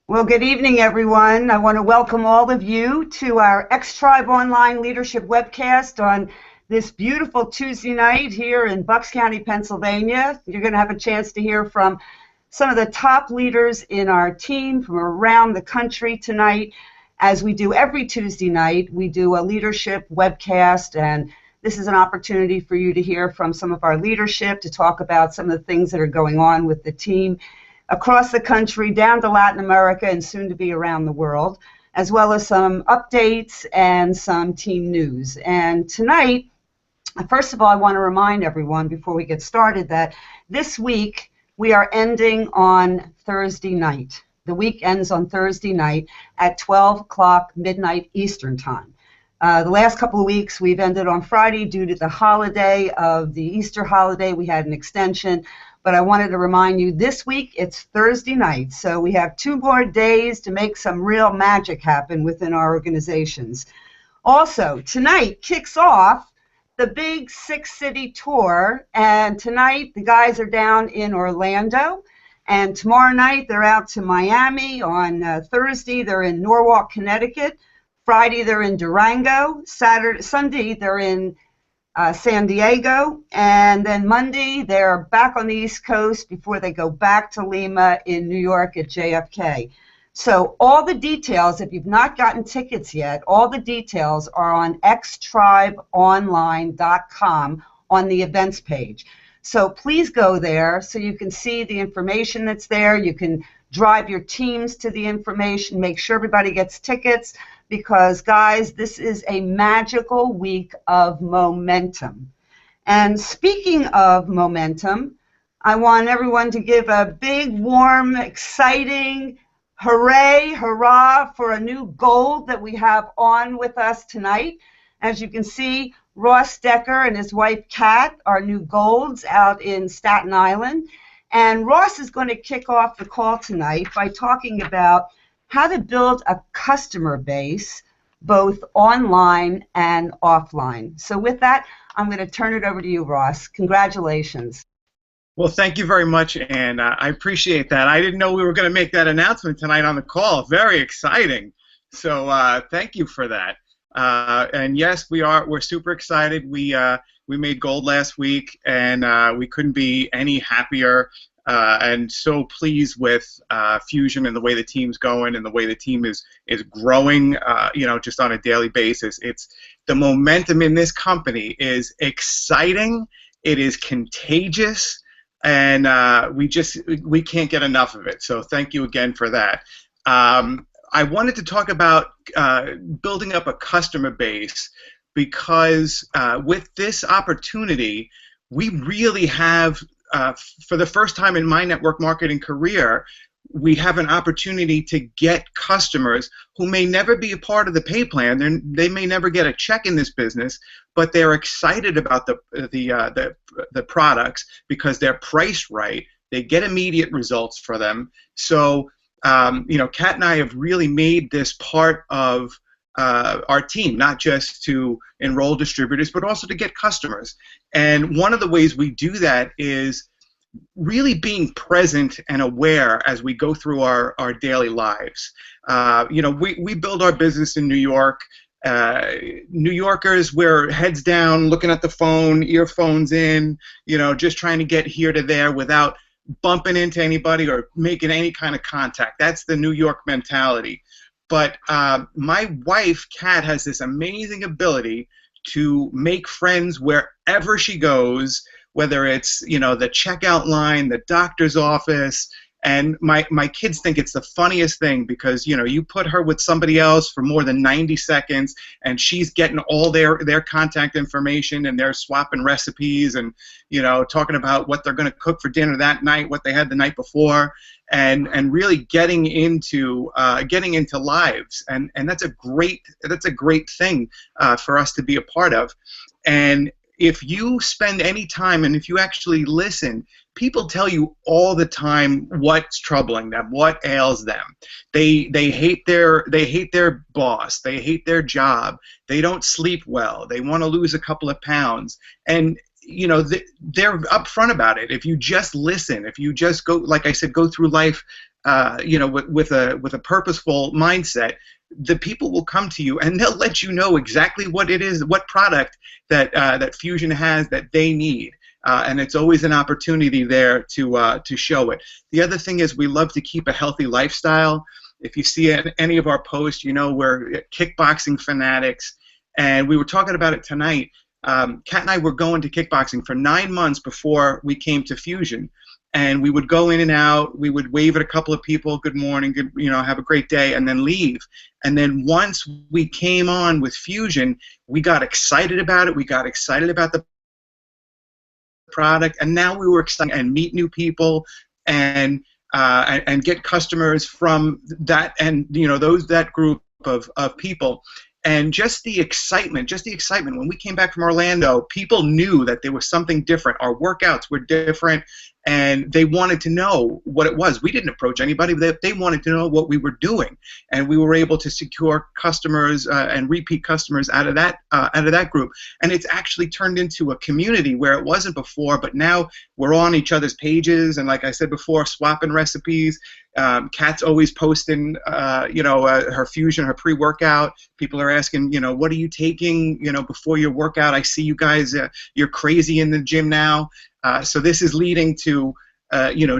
Well, good evening, everyone. I want to welcome all of you to our X-Tribe Online Leadership webcast on this beautiful Tuesday night here in Bucks County, Pennsylvania. You're going to have a chance to hear from some of the top leaders in our team from around the country tonight. As we do every Tuesday night, we do a leadership webcast, and this is an opportunity for you to hear from some of our leadership, to talk about some of the things that are going on with the team across the country, down to Latin America, and soon to be around the world, as well as some updates and some team news. And tonight, first of all, I want to remind everyone before we get started that this week we are ending on Thursday night. The week ends on Thursday night at 12 o'clock midnight Eastern Time. The last couple of weeks we've ended on Friday due to the holiday of the Easter holiday. We had an extension. But I wanted to remind you, this week it's Thursday night, so we have 2 more days to make some real magic happen within our organizations. Also, tonight kicks off the big 6-city tour, and tonight the guys are down in Orlando, and tomorrow night they're out to Miami. On Thursday they're in Norwalk, Connecticut. Friday they're in Durango. Sunday they're in San Diego, and then Monday they're back on the East Coast before they go back to Lima in New York at JFK. So all the details, if you've not gotten tickets yet, all the details are on xtribeonline.com on the events page. So please go there so you can see the information that's there. You can drive your teams to the information, make sure everybody gets tickets, because, guys, this is a magical week of momentum. And speaking of momentum, I want everyone to give a big, warm, exciting hooray, hurrah for a new gold that we have on with us tonight. As you can see, Ross Decker and his wife, Kat, are new golds out in Staten Island. And Ross is going to kick off the call tonight by talking about how to build a customer base both online and offline. So with that, I'm going to turn it over to you, Ross. Congratulations. Well, thank you very much, Ann. I appreciate that. I didn't know we were going to make that announcement tonight on the call. Very exciting. So thank you for that. And yes, we're super excited. We made gold last week, and we couldn't be any happier. And so pleased with Fusion and the way the team's going and the way the team is growing, just on a daily basis. It's the momentum in this company is exciting. It is contagious, and we can't get enough of it. So thank you again for that. I wanted to talk about building up a customer base because with this opportunity, we really have. For the first time in my network marketing career, we have an opportunity to get customers who may never be a part of the pay plan. They may never get a check in this business, but they're excited about the products because they're priced right. They get immediate results for them. So, Kat and I have really made this part of our team, not just to enroll distributors, but also to get customers. And one of the ways we do that is really being present and aware as we go through our daily lives. We build our business in New York. New Yorkers, we're heads down, looking at the phone, earphones in, just trying to get here to there without bumping into anybody or making any kind of contact. That's the New York mentality. But my wife, Kat, has this amazing ability to make friends wherever she goes, whether it's, the checkout line, the doctor's office. And my kids think it's the funniest thing because, you put her with somebody else for more than 90 seconds and she's getting all their contact information and they're swapping recipes and, talking about what they're going to cook for dinner that night, what they had the night before, and really getting into lives. And that's a great thing for us to be a part of. And if you spend any time and if you actually listen, people tell you all the time what's troubling them, what ails them. They hate their boss. They hate their job. They don't sleep well. They want to lose a couple of pounds. And they're upfront about it. If you just listen, if you just go, like I said, go through life with a purposeful mindset, the people will come to you and they'll let you know exactly what it is, what product that Fusion has that they need. And it's always an opportunity there to show it. The other thing is we love to keep a healthy lifestyle. If you see any of our posts, we're kickboxing fanatics, and we were talking about it tonight. Kat and I were going to kickboxing for 9 months before we came to Fusion. And we would go in and out. We would wave at a couple of people, good morning, good, have a great day, and then leave. And then once we came on with Fusion, we got excited about it. We got excited about the product, and now we were excited and meet new people and get customers from that, and that group of people. And just the excitement when we came back from Orlando, people knew that there was something different. Our workouts were different, and they wanted to know what it was. We didn't approach anybody. They wanted to know what we were doing, and we were able to secure customers and repeat customers out of that group. And it's actually turned into a community where it wasn't before, but now we're on each other's pages, and like I said before, swapping recipes. Kat's always posting, her Fusion, her pre-workout. People are asking, what are you taking, before your workout? I see you guys, you're crazy in the gym now. So this is leading to,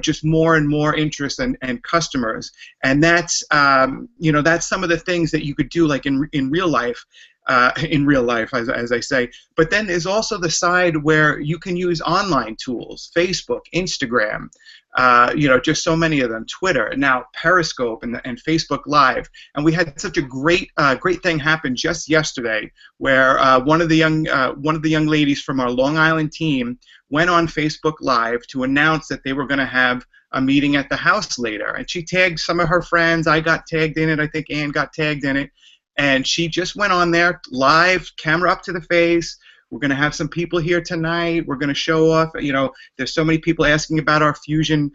just more and more interest and customers. And that's, that's some of the things that you could do, like in real life. As I say. But then there's also the side where you can use online tools, Facebook, Instagram, just so many of them, Twitter, and now Periscope and Facebook Live. And we had such a great thing happen just yesterday, where one of the young ladies from our Long Island team went on Facebook Live to announce that they were going to have a meeting at the house later, and she tagged some of her friends. I got tagged in it. I think Ann got tagged in it. And she just went on there live, camera up to the face. We're going to have some people here tonight. We're going to show off. There's so many people asking about our Fusion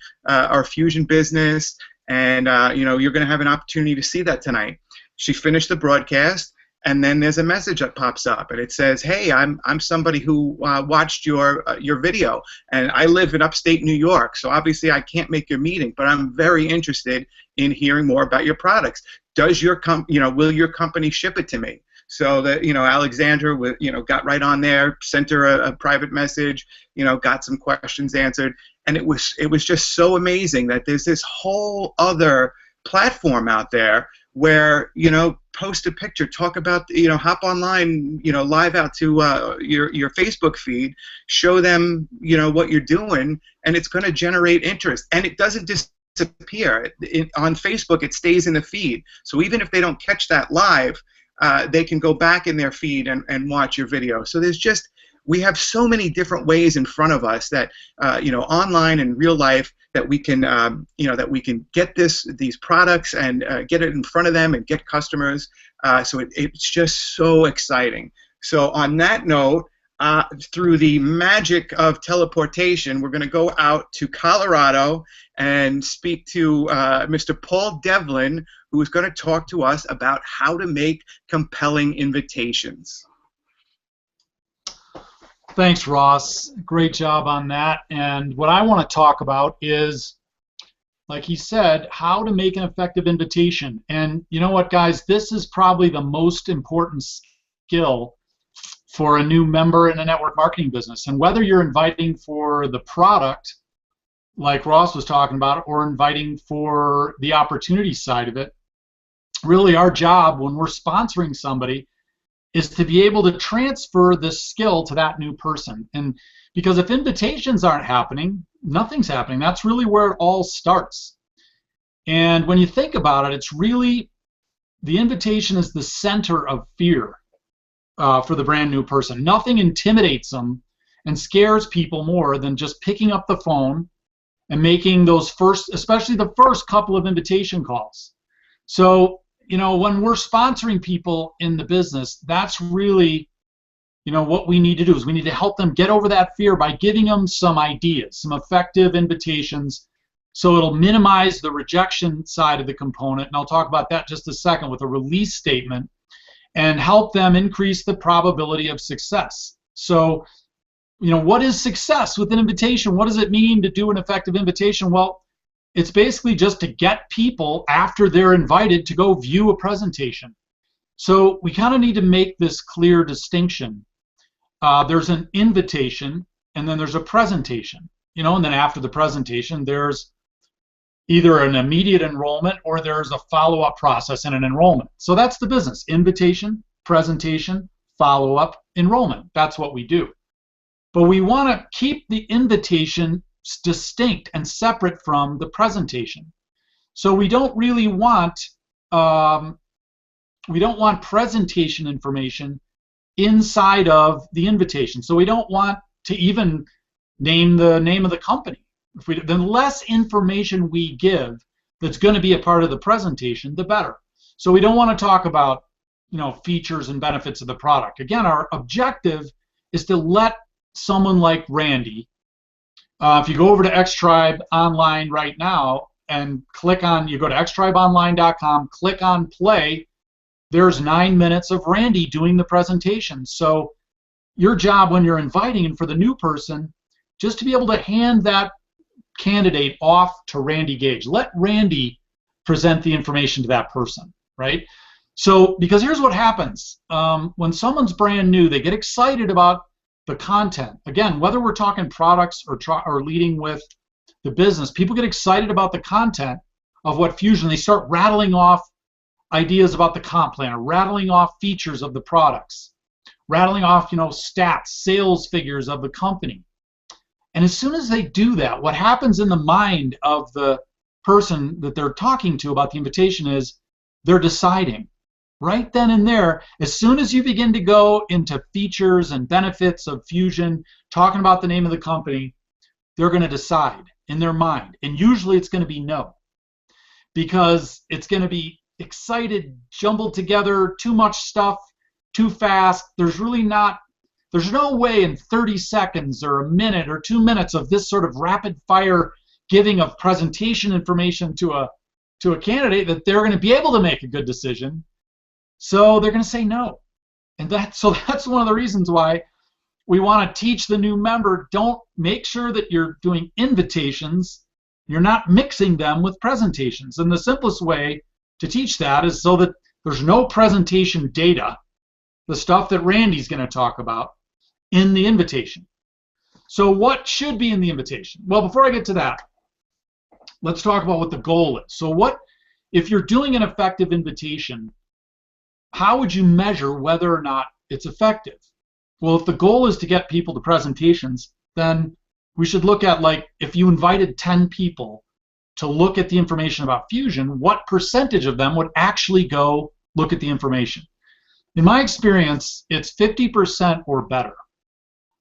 business, and you're going to have an opportunity to see that tonight. She finished the broadcast, and then there's a message that pops up, and it says, "Hey, I'm somebody who watched your video, and I live in upstate New York, so obviously I can't make your meeting, but I'm very interested in hearing more about your products. Does your will your company ship it to me?" So that Alexandra got right on there, sent her a private message, got some questions answered, and it was just so amazing that there's this whole other platform out there where post a picture, talk about hop online, live out to your Facebook feed, show them what you're doing, and it's going to generate interest, and it doesn't disappear. On Facebook, it stays in the feed. So even if they don't catch that live, they can go back in their feed and watch your video. So we have so many different ways in front of us that online and real life that we can get these products and get it in front of them and get customers. So it's just so exciting. So on that note, through the magic of teleportation, we're going to go out to Colorado and speak to Mr. Paul Devlin, who is going to talk to us about how to make compelling invitations. Thanks, Ross. Great job on that. And what I want to talk about is, like he said, how to make an effective invitation. And you know what, guys? This is probably the most important skill for a new member in a network marketing business. And whether you're inviting for the product, like Ross was talking about, or inviting for the opportunity side of it, really our job when we're sponsoring somebody is to be able to transfer this skill to that new person. And because if invitations aren't happening, nothing's happening. That's really where it all starts. And when you think about it, it's really, the invitation is the center of fear for the brand new person. Nothing intimidates them and scares people more than just picking up the phone and making those especially the first couple of invitation calls. So, when we're sponsoring people in the business, that's really, what we need to do is we need to help them get over that fear by giving them some ideas, some effective invitations, so it'll minimize the rejection side of the component, and I'll talk about that just a second with a release statement, and help them increase the probability of success. So, what is success with an invitation? What does it mean to do an effective invitation? Well, It's basically just to get people after they're invited to go view a presentation. So we kind of need to make this clear distinction. There's an invitation, and then there's a presentation. And then after the presentation, there's either an immediate enrollment or there's a follow-up process and an enrollment. So that's the business: invitation, presentation, follow-up, enrollment. That's what we do. But we want to keep the invitation distinct and separate from the presentation. So we don't really want presentation information inside of the invitation. So we don't want to even name the name of the company. The less information we give that's going to be a part of the presentation, the better. So we don't want to talk about features and benefits of the product. Again, our objective is to let someone like Randy, if you go over to Xtribe Online right now and you go to xtribeonline.com, click on play, there's 9 minutes of Randy doing the presentation. So your job when you're inviting, and for the new person, just to be able to hand that candidate off to Randy Gage. Let Randy present the information to that person, right? So, because here's what happens. When someone's brand new, they get excited about the content. Again, whether we're talking products or leading with the business, people get excited about the content of what Fusion. They start rattling off ideas about the comp plan, or rattling off features of the products, rattling off stats, sales figures of the company. And as soon as they do that, what happens in the mind of the person that they're talking to about the invitation is they're deciding. Right then and there, as soon as you begin to go into features and benefits of Fusion, talking about the name of the company, they're going to decide in their mind. And usually it's going to be no, because it's going to be excited, jumbled together, too much stuff, too fast. There's no way in 30 seconds or a minute or 2 minutes of this sort of rapid fire giving of presentation information to a candidate that they're going to be able to make a good decision. So they're going to say no. And that's one of the reasons why we want to teach the new member, don't make sure that you're doing invitations, you're not mixing them with presentations. And the simplest way to teach that is so that there's no presentation data, the stuff that Randy's going to talk about, in the invitation. So what should be in the invitation? Well, before I get to that, let's talk about what the goal is. So if you're doing an effective invitation, how would you measure whether or not it's effective? Well, if the goal is to get people to presentations, then we should look at, like, if you invited 10 people to look at the information about Fusion, what percentage of them would actually go look at the information? In my experience, it's 50% or better.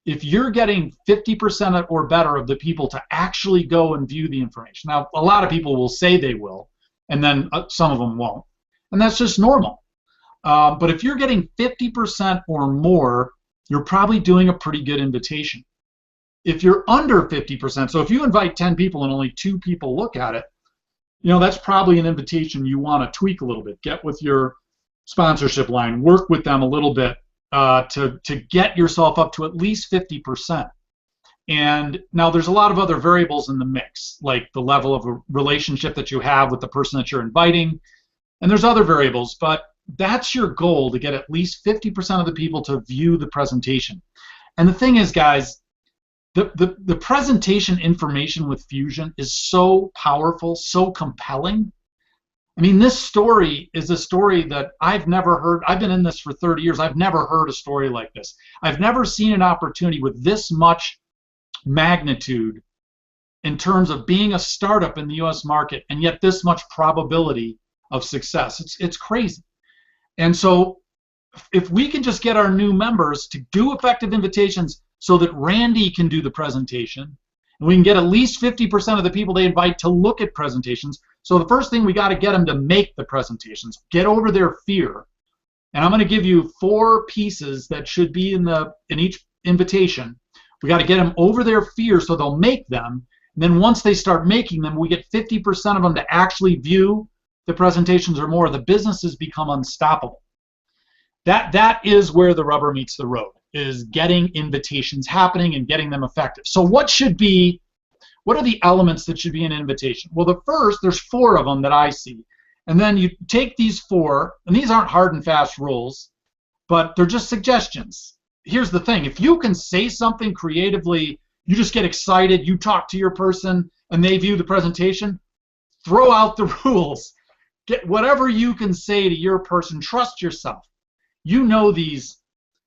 If you're getting 50% or better of the people to actually go and view the information, now a lot of people will say they will, and then some of them won't, and that's just normal. But if you're getting 50% or more, you're probably doing a pretty good invitation. If you're under 50%, so if you invite 10 people and only 2 people look at it, that's probably an invitation you want to tweak a little bit. Get with your sponsorship line, work with them a little bit to get yourself up to at least 50%. And now there's a lot of other variables in the mix, like the level of a relationship that you have with the person that you're inviting, and there's other variables, but that's your goal, to get at least 50% of the people to view the presentation. And the thing is, guys, the presentation information with Fusion is so powerful, so compelling. I mean, this story is a story that I've never heard. I've been in this for 30 years. I've never heard a story like this. I've never seen an opportunity with this much magnitude in terms of being a startup in the US market, and yet this much probability of success. It's crazy. And so if we can just get our new members to do effective invitations so that Randy can do the presentation, and we can get at least 50% of the people they invite to look at presentations. So the first thing, we got to get them to make the presentations, get over their fear. And I'm going to give you 4 pieces that should be in each invitation. We got to get them over their fear so they'll make them. And then once they start making them, we get 50% of them to actually view the presentations or more. The businesses become unstoppable. That is where the rubber meets the road, is getting invitations happening and getting them effective. So what should be what are the elements that should be in an invitation? Well, the first, there's 4 of them that I see. And then you take these 4, and these aren't hard and fast rules, but they're just suggestions. Here's the thing. If you can say something creatively, you just get excited, you talk to your person, and they view the presentation, throw out the rules. Get whatever you can say to your person. Trust yourself. You know these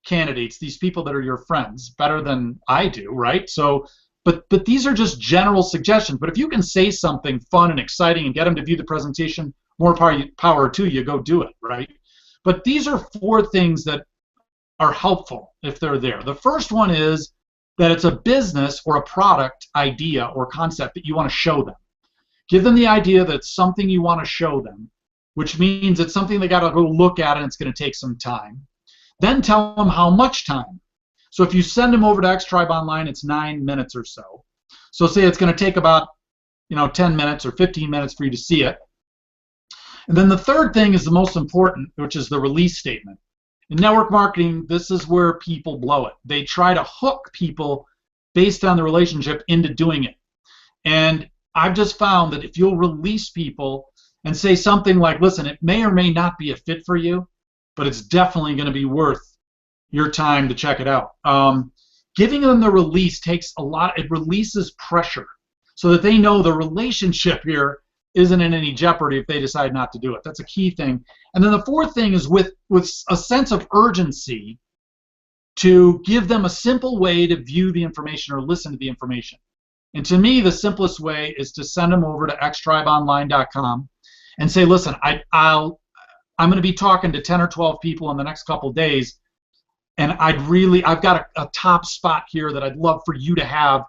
candidates, these people that are your friends, better than I do, right? So, but these are just general suggestions. But if you can say something fun and exciting and get them to view the presentation, more power to you, go do it, right? But these are 4 things that are helpful if they're there. The first one is that it's a business or a product idea or concept that you want to show them. Give them the idea that it's something you want to show them, which means it's something they got to go look at and it's going to take some time. Then tell them how much time. So if you send them over to Xtribe Online, it's 9 minutes or so. So say it's going to take about 10 minutes or 15 minutes for you to see it. And then the third thing is the most important, which is the release statement. In network marketing, this is where people blow it. They try to hook people based on the relationship into doing it. And I've just found that if you'll release people and say something like, listen, it may or may not be a fit for you, but it's definitely going to be worth your time to check it out. Giving them the release takes a lot. It releases pressure so that they know the relationship here isn't in any jeopardy if they decide not to do it. That's a key thing. And then the fourth thing is with a sense of urgency to give them a simple way to view the information or listen to the information. And to me, the simplest way is to send them over to xtribeonline.com and say, listen, I'm going to be talking to 10 or 12 people in the next couple of days, and I've got a top spot here that I'd love for you to have.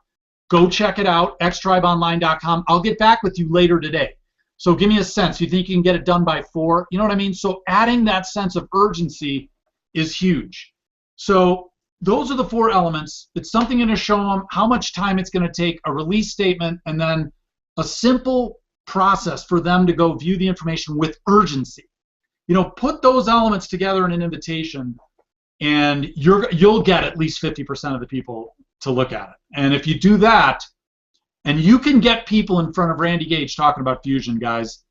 Go check it out, xtribeonline.com. I'll get back with you later today. So give me a sense. You think you can get it done by 4? You know what I mean? So adding that sense of urgency is huge. So those are the 4 elements. It's something going to show them how much time it's going to take, a release statement, and then a simple process for them to go view the information with urgency. Put those elements together in an invitation, and you'll get at least 50% of the people to look at it. And if you do that, and you can get people in front of Randy Gage talking about Fusion, guys,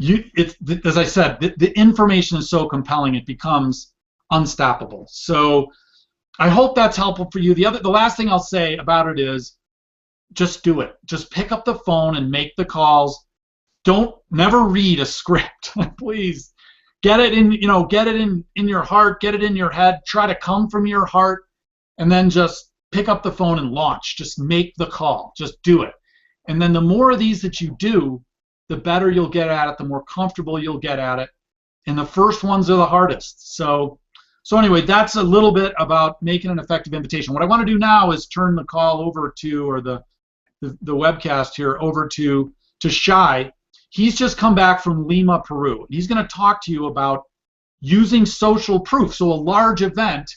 as I said, the information is so compelling it becomes unstoppable. So I hope that's helpful for you. The last thing I'll say about it is just do it. Just pick up the phone and make the calls. Never read a script, please. Get it in, get it in your heart, get it in your head. Try to come from your heart, and then just pick up the phone and launch. Just make the call. Just do it. And then the more of these that you do, the better you'll get at it, the more comfortable you'll get at it. And the first ones are the hardest. So anyway, that's a little bit about making an effective invitation. What I want to do now is turn the call over to, or the webcast here, over to Shai. He's just come back from Lima, Peru. He's going to talk to you about using social proof, so a large event,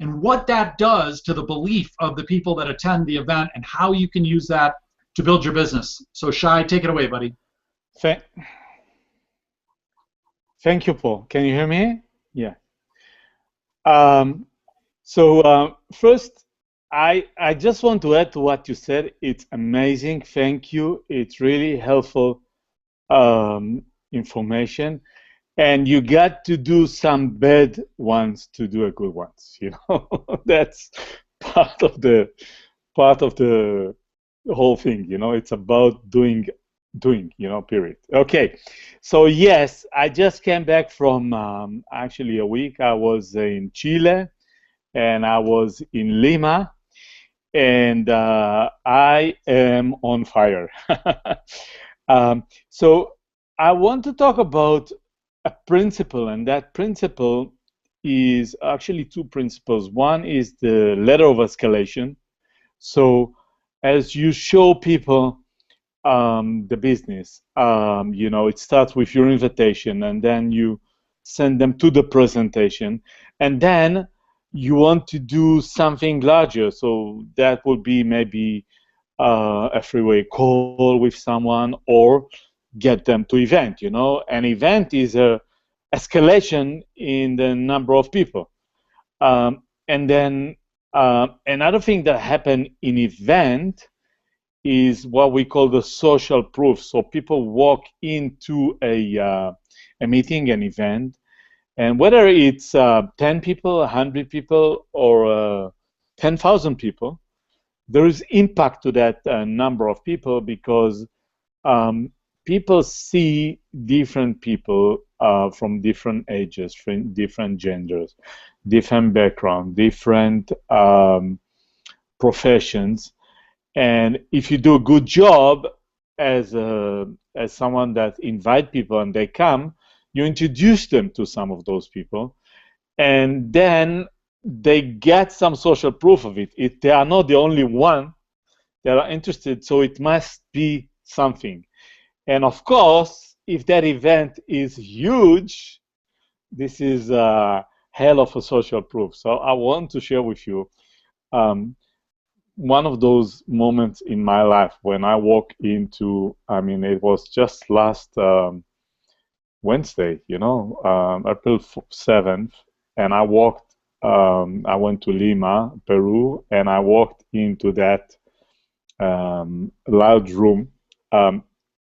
and what that does to the belief of the people that attend the event and how you can use that to build your business. So Shai, take it away, buddy. Thank you, Paul. Can you hear me? Yeah. First, I just want to add to what you said. It's amazing. Thank you. It's really helpful information, and you got to do some bad ones to do a good ones. That's part of the whole thing. It's about doing. Period. Okay. So yes, I just came back from actually a week. I was in Chile, and I was in Lima, and I am on fire. So I want to talk about a principle, and that principle is actually 2 principles. One is the ladder of escalation. So as you show people the business, it starts with your invitation, and then you send them to the presentation, and then you want to do something larger. So that would be maybe a three-way call with someone, or get them to event. An event is a escalation in the number of people. And then another thing that happened in event is what we call the social proof. So people walk into a meeting, an event, and whether it's 10 people, 100 people, or 10,000 people, there is impact to that number of people, because people see different people from different ages, from different genders, different background, different professions. And if you do a good job as someone that invite people and they come, you introduce them to some of those people, and then they get some social proof of it. They are not the only one that are interested, so it must be something. And of course, if that event is huge, this is a hell of a social proof. So I want to share with you one of those moments in my life when I walk into, I mean, it was just last Wednesday, April 7th, and I walked, I went to Lima, Peru, and I walked into that loud room.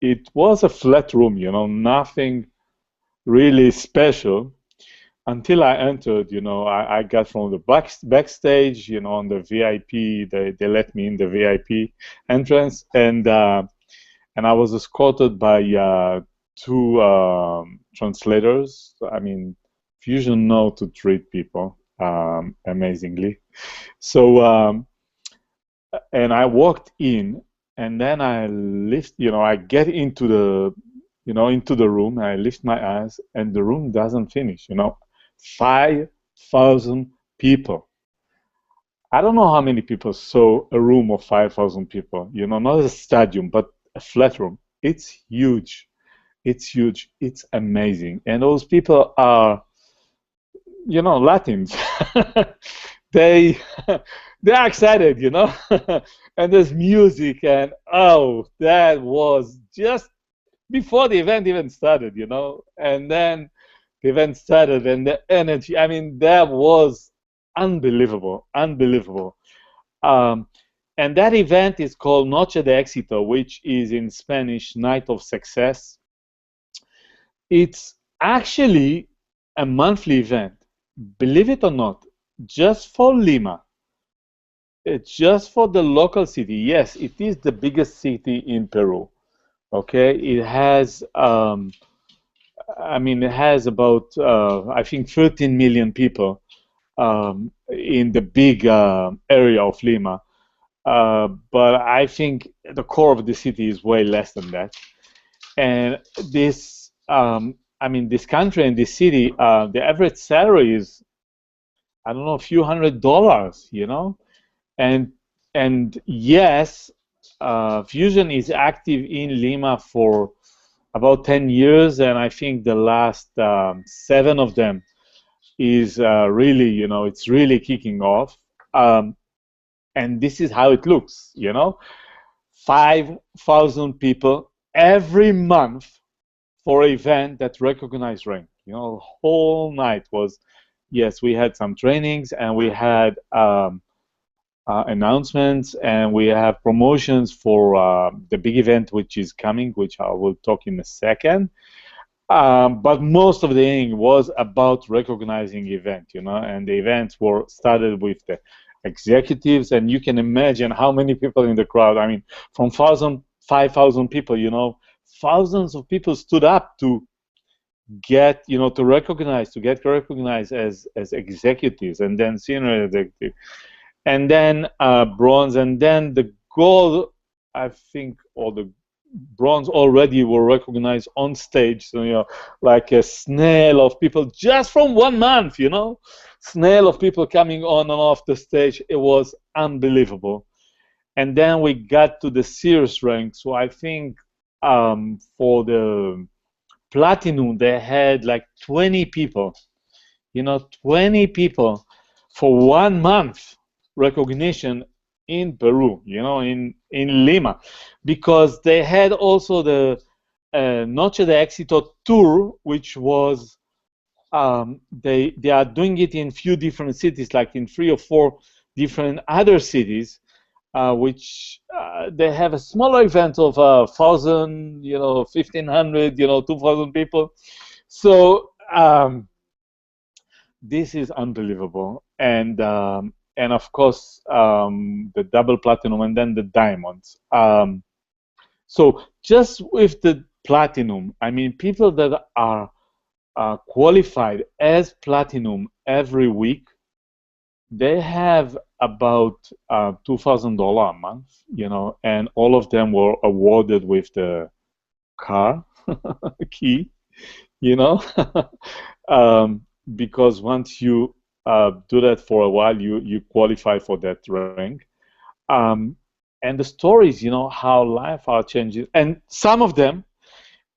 It was a flat room, nothing really special, until I entered. I got from the backstage, on the VIP. They let me in the VIP entrance, and I was escorted by two translators. I mean, Fusion know to treat people amazingly. So, and I walked in, and then I I get into the, into the room, and I lift my eyes, and the room doesn't finish, 5,000 people. I don't know how many people saw a room of 5,000 people, not a stadium, but a flat room. It's huge. It's huge. It's amazing. And those people are, Latins. they they're excited, and there's music, and oh, that was just before the event even started, and then the event started, and the energy, I mean, that was unbelievable, unbelievable. And that event is called Noche de Éxito, which is in Spanish, Night of Success. It's actually a monthly event, believe it or not, just for Lima. It's just for the local city. Yes, it is the biggest city in Peru. Okay, it has, it has about, I think, 13 million people in the big area of Lima. But I think the core of the city is way less than that. And this, this country and this city, the average salary is, I don't know, a few $100s, and yes, Fusion is active in Lima for about 10 years, and I think the last 7 of them is really, it's really kicking off. And this is how it looks, 5,000 people every month for an event that recognized rank. The whole night was, yes, we had some trainings, and we had announcements, and we have promotions for the big event which is coming, which I will talk in a second. But most of the thing was about recognizing event, and the events were started with the executives, and you can imagine how many people in the crowd. I mean, from 5,000 people, thousands of people stood up to get, to get recognized as executives, and then senior executives, and then bronze, and then the gold. I think all the bronze already were recognized on stage. So, like a snail of people just from 1 month, snail of people coming on and off the stage. It was unbelievable. And then we got to the serious rank. So I think for the platinum, they had like 20 people, 20 people for 1 month recognition in Peru, in Lima, because they had also the Noche de Éxito tour, which was, they are doing it in few different cities, like in 3 or 4 different other cities, which they have a smaller event of 1,000, 1,500, 2,000 people. So this is unbelievable, and of course the double platinum and then the diamonds. So just with the platinum, I mean, people that are qualified as platinum every week, they have about $2,000 a month, and all of them were awarded with the car key, because once you do that for a while, you qualify for that rank. And the stories, how life are changing, and some of them,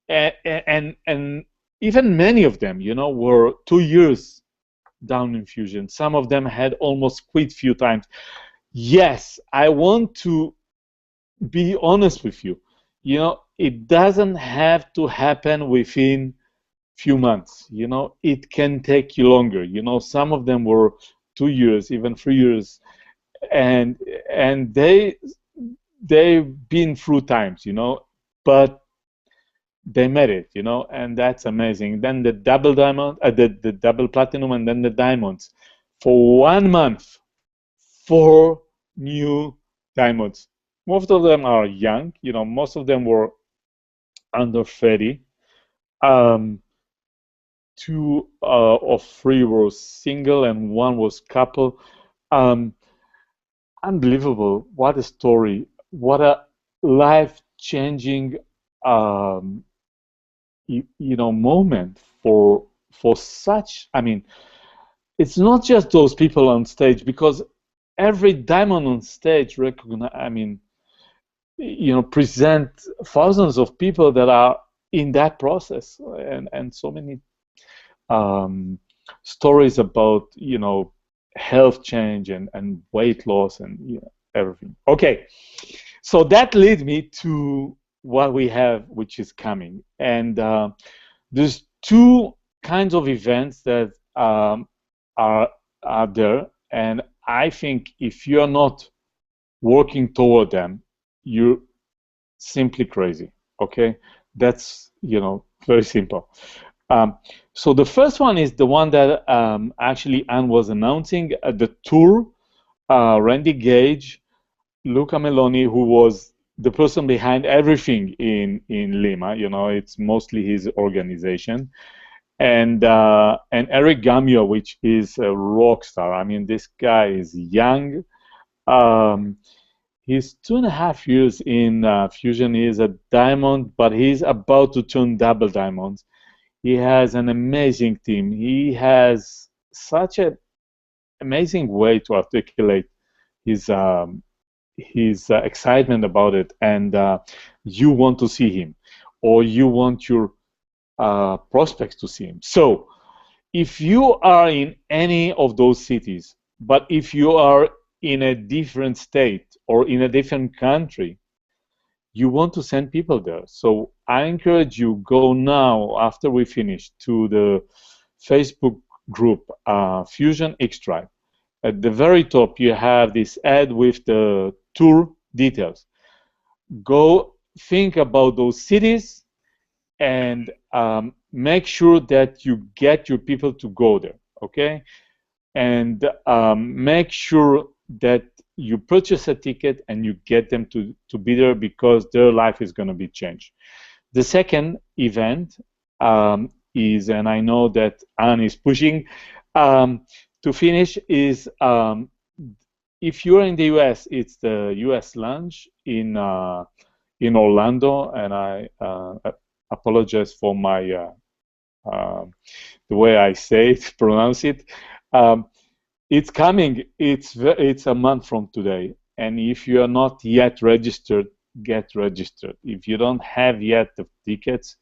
and even many of them, were 2 years down in Fusion. Some of them had almost quit few times. Yes, I want to be honest with you. It doesn't have to happen within few months. It can take you longer. Some of them were 2 years, even 3 years, and they've been through times, but they made it, and that's amazing. Then the double diamond, the double platinum, and then the diamonds. For 1 month, 4 new diamonds. Most of them are young, most of them were under 30. 2 or 3 were single, and 1 was couple. Unbelievable! What a story! What a life-changing moment for such. I mean, it's not just those people on stage, because every diamond on stage present thousands of people that are in that process, and so many stories about health change and weight loss and everything. Okay, so that leads me to what we have, which is coming, and there's 2 kinds of events that are there, and I think if you're not working toward them, you're simply crazy. Okay, that's very simple. So the first one is the one that actually Anne was announcing, the tour. Randy Gage, Luca Meloni, who was the person behind everything in Lima, it's mostly his organization, and Eric Gamio, which is a rock star. I mean, this guy is young. He's 2.5 years in Fusion. He is a diamond, but he's about to turn double diamonds. He has an amazing team. He has such an amazing way to articulate his excitement about it, and you want to see him, or you want your prospects to see him. So if you are in any of those cities, but if you are in a different state or in a different country, you want to send people there. So I encourage you, go now, after we finish, to the Facebook group, Fusion Xtribe. At the very top, you have this ad with the tour details. Go think about those cities and make sure that you get your people to go there, okay? And make sure that you purchase a ticket and you get them to be there, because their life is going to be changed. The second event is, and I know that Anne is pushing to finish, is if you're in the US, it's the US Lunch in Orlando, and I apologize for my the way I say it, pronounce it. It's coming. It's a month from today, and if you are not yet registered, get registered. If you don't have yet the tickets,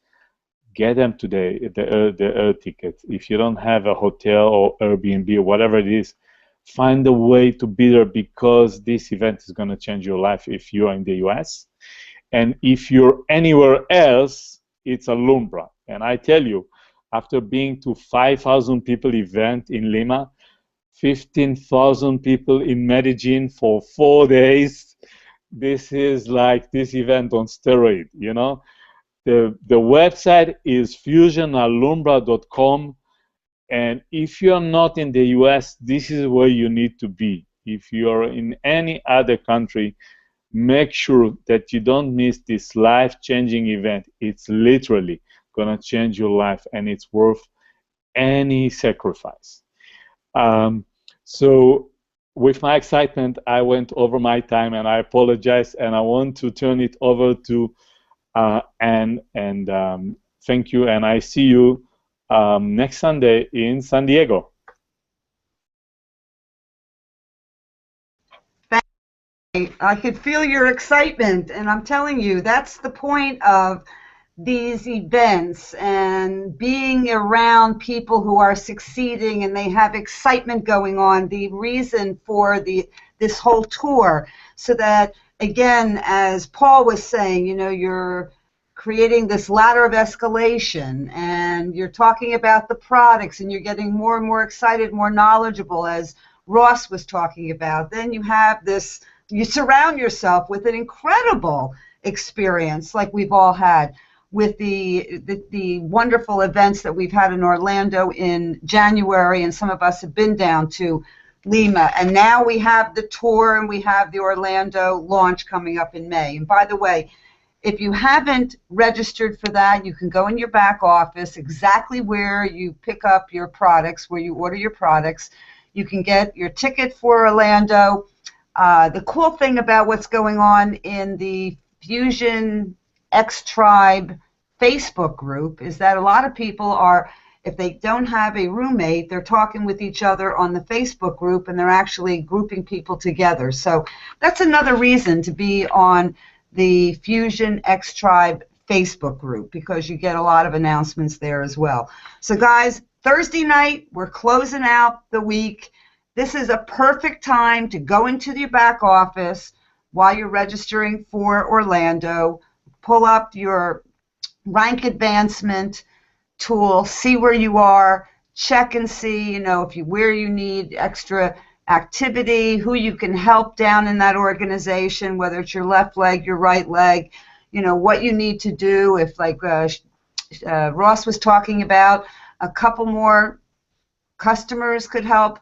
get them today. The air tickets. If you don't have a hotel or Airbnb or whatever it is, find a way to be there, because this event is going to change your life if you are in the US, and if you're anywhere else, it's a Lumbra. And I tell you, after being to 5,000 people event in Lima, 15,000 people in Medellin for 4 days, this is like this event on steroid, you know. The website is fusionalumbra.com, and if you're not in the US, this is where you need to be. If you're in any other country, make sure that you don't miss this life-changing event. It's literally gonna change your life, and it's worth any sacrifice. So with my excitement, I went over my time, and I apologize, and I want to turn it over to Anne, and thank you, and I see you next Sunday in San Diego. I could feel your excitement, and I'm telling you, that's the point of these events and being around people who are succeeding and they have excitement going on, the reason for this whole tour, so that, again, as Paul was saying, you know, you're creating this ladder of escalation, and you're talking about the products, and you're getting more and more excited, more knowledgeable, as Ross was talking about. Then you have this, you surround yourself with an incredible experience like we've all had with the wonderful events that we've had in Orlando in January, and some of us have been down to Lima. And now we have the tour, and we have the Orlando launch coming up in May. And by the way, if you haven't registered for that, you can go in your back office, exactly where you pick up your products, where you order your products. You can get your ticket for Orlando. The cool thing about what's going on in the Fusion X Tribe Facebook group is that a lot of people are, if they don't have a roommate, they're talking with each other on the Facebook group, and they're actually grouping people together. So that's another reason to be on the Fusion X Tribe Facebook group, because you get a lot of announcements there as well. So guys, Thursday night, we're closing out the week. This is a perfect time to go into your back office while you're registering for Orlando. Pull up your rank advancement tool, see where you are, check and see, you know, if you where you need extra activity, who you can help down in that organization, whether it's your left leg, your right leg, you know, what you need to do. If, like Ross was talking about, a couple more customers could help.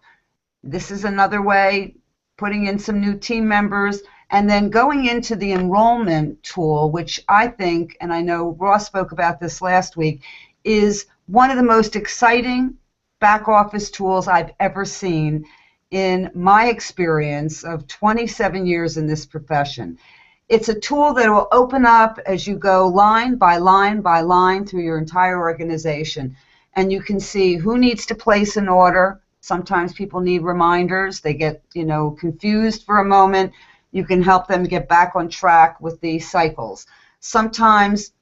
This is another way, putting in some new team members. And then going into the enrollment tool, which I think, and I know Ross spoke about this last week, is one of the most exciting back office tools I've ever seen in my experience of 27 years in this profession. It's a tool that will open up as you go line by line by line through your entire organization. And you can see who needs to place an order. Sometimes people need reminders. They get, you know, confused for a moment. You can help them get back on track with the cycles. Sometimes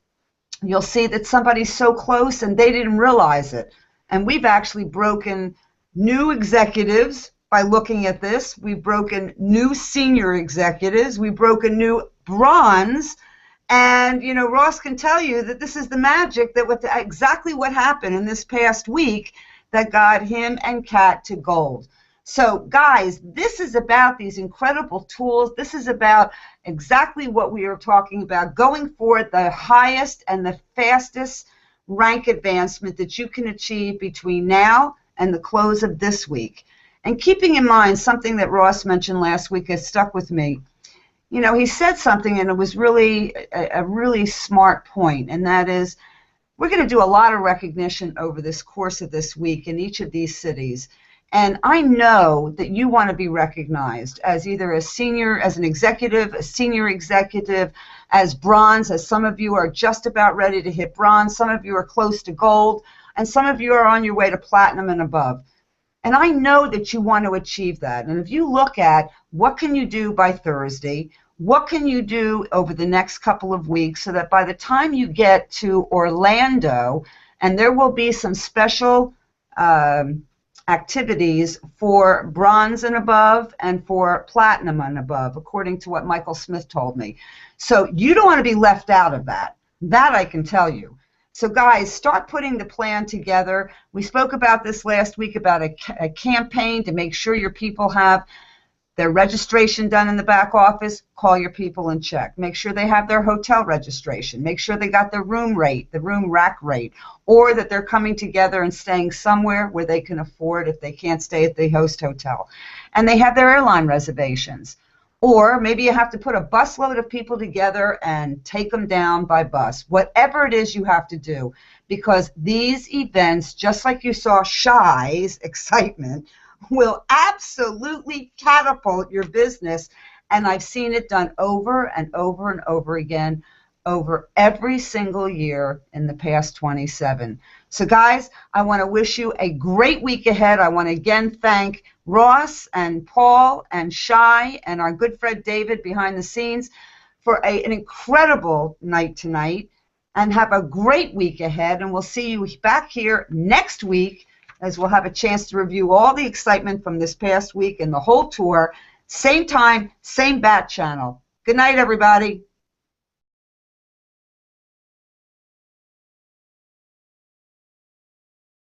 you'll see that somebody's so close and they didn't realize it. And we've actually broken new executives by looking at this. We've broken new senior executives. We've broken new bronze. And, you know, Ross can tell you that this is the magic, that with exactly what happened in this past week that got him and Kat to gold. So, guys, this is about these incredible tools. This is about exactly what we are talking about, going for the highest and the fastest rank advancement that you can achieve between now and the close of this week. And keeping in mind something that Ross mentioned last week has stuck with me. You know, he said something, and it was really a really smart point, and that is, we're going to do a lot of recognition over this course of this week in each of these cities. And I know that you want to be recognized as either a senior, as an executive, a senior executive, as bronze, as some of you are just about ready to hit bronze, some of you are close to gold, and some of you are on your way to platinum and above. And I know that you want to achieve that. And if you look at what can you do by Thursday, what can you do over the next couple of weeks, so that by the time you get to Orlando, and there will be some special activities for bronze and above and for platinum and above, according to what Michael Smith told me. So you don't want to be left out of that. That I can tell you. So guys, start putting the plan together. We spoke about this last week, about a campaign to make sure your people have their registration done in the back office, call your people and check. Make sure they have their hotel registration. Make sure they got the room rate, the room rack rate, or that they're coming together and staying somewhere where they can afford if they can't stay at the host hotel. And they have their airline reservations. Or maybe you have to put a busload of people together and take them down by bus. Whatever it is you have to do, because these events, just like you saw Shy's excitement, will absolutely catapult your business. And I've seen it done over and over and over again over every single year in the past 27. So guys, I want to wish you a great week ahead. I want to again thank Ross and Paul and Shy and our good friend David behind the scenes for an incredible night tonight. And have a great week ahead. And we'll see you back here next week as we'll have a chance to review all the excitement from this past week and the whole tour. Same time, same bat channel. Good night, everybody.